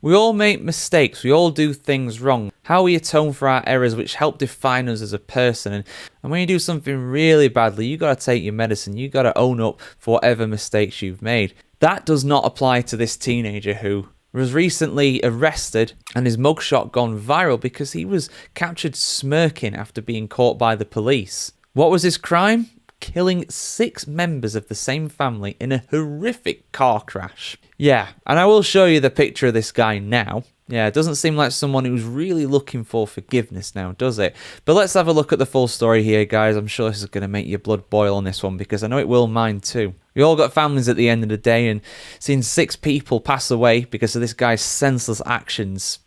We all make mistakes, we all do things wrong. How we atone for our errors which help define us as a person. And when you do something really badly, you got to take your medicine, you got to own up for whatever mistakes you've made. That does not apply to this teenager who was recently arrested and his mugshot gone viral because he was captured smirking after being caught by the police. What was his crime? Killing 6 members of the same family in a horrific car crash. Yeah, and I will show you the picture of this guy now. Yeah, it doesn't seem like someone who's really looking for forgiveness now, does it? But let's have a look at the full story here, guys. I'm sure this is going to make your blood boil on this one because I know it will mine too. We all got families at the end of the day, and seeing 6 people pass away because of this guy's senseless actions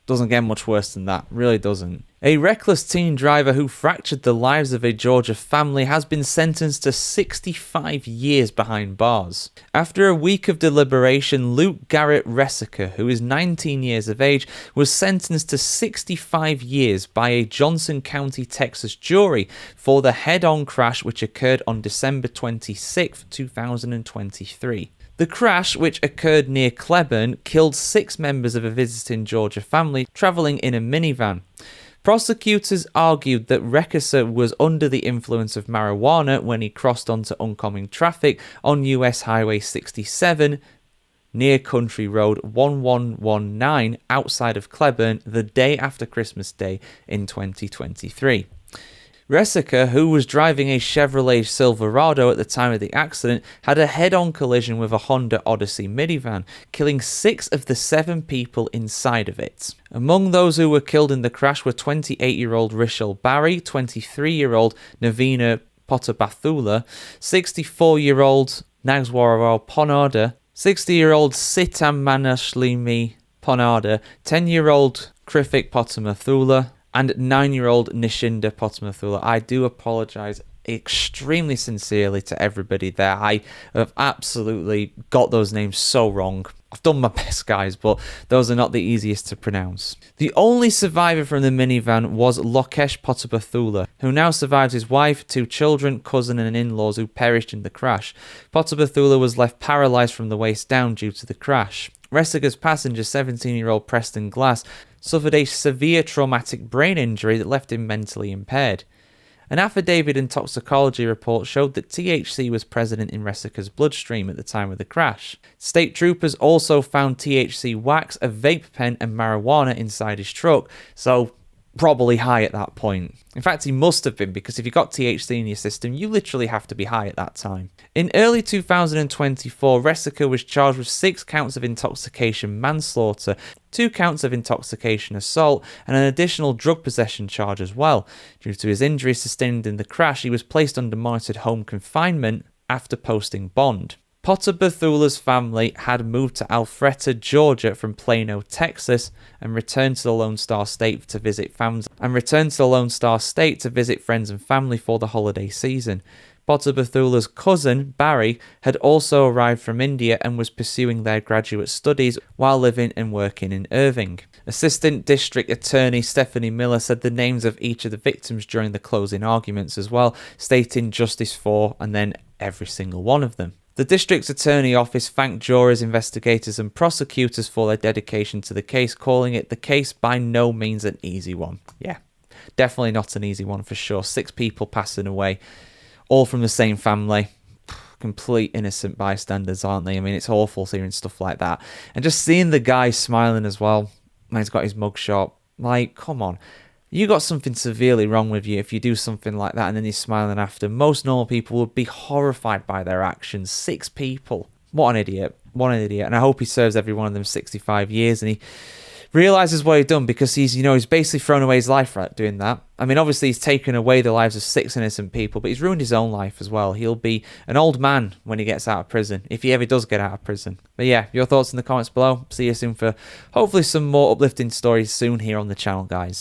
doesn't get much worse than that. Really doesn't. A reckless teen driver who fractured the lives of a Georgia family has been sentenced to 65 years behind bars. After a week of deliberation, Luke Garrett Ressiker, who is 19 years of age, was sentenced to 65 years by a Johnson County, Texas jury for the head-on crash which occurred on December 26, 2023. The crash, which occurred near Cleburne, killed 6 members of a visiting Georgia family traveling in a minivan. Prosecutors argued that Ressiker was under the influence of marijuana when he crossed onto oncoming traffic on US Highway 67 near Country Road 1119 outside of Cleburne the day after Christmas Day in 2023. Ressiker, who was driving a Chevrolet Silverado at the time of the accident, had a head-on collision with a Honda Odyssey minivan, killing 6 of the 7 people inside of it. Among those who were killed in the crash were 28-year-old Rishal Barry, 23-year-old Navina Potabathula, 64-year-old Nagswara Ponada, 60-year-old Sitam Manashlimi Ponada, 10-year-old Krifik Potamathula, and 9-year-old Nishinda Potamathula. I do apologise extremely sincerely to everybody there. I have absolutely got those names so wrong. I've done my best, guys, but those are not the easiest to pronounce. The only survivor from the minivan was Lokesh Potabathula, who now survives his wife, 2 children, cousin and in-laws who perished in the crash. Potabathula was left paralysed from the waist down due to the crash. Ressiker's passenger, 17-year-old Preston Glass, suffered a severe traumatic brain injury that left him mentally impaired. An affidavit and toxicology report showed that THC was present in Ressiker's bloodstream at the time of the crash. State troopers also found THC wax, a vape pen, and marijuana inside his truck, so probably high at that point. In fact, he must have been, because if you got THC in your system, you literally have to be high at that time. In early 2024, Ressiker was charged with 6 counts of intoxication manslaughter, 2 counts of intoxication assault, and an additional drug possession charge as well. Due to his injuries sustained in the crash, he was placed under monitored home confinement after posting bond. Potabathula's family had moved to Alpharetta, Georgia from Plano, Texas, and returned to the Lone Star State to visit friends and family for the holiday season. Potabathula's cousin, Barry, had also arrived from India and was pursuing their graduate studies while living and working in Irving. Assistant District Attorney Stephanie Miller said the names of each of the victims during the closing arguments as well, stating justice for and then every single one of them. The District's Attorney Office thanked jurors, investigators and prosecutors for their dedication to the case, calling it the case by no means an easy one. Yeah, definitely not an easy one for sure. 6 people passing away, all from the same family. Complete innocent bystanders, aren't they? I mean, it's awful hearing stuff like that. And just seeing the guy smiling as well when he's got his mugshot. Like, come on. You got something severely wrong with you if you do something like that and then you're smiling after. Most normal people would be horrified by their actions. 6 people. What an idiot. What an idiot. And I hope he serves every one of them 65 years and he realises what he's done, because he's basically thrown away his life right doing that. I mean, obviously he's taken away the lives of 6 innocent people, but he's ruined his own life as well. He'll be an old man when he gets out of prison, if he ever does get out of prison. But yeah, your thoughts in the comments below. See you soon for hopefully some more uplifting stories soon here on the channel, guys.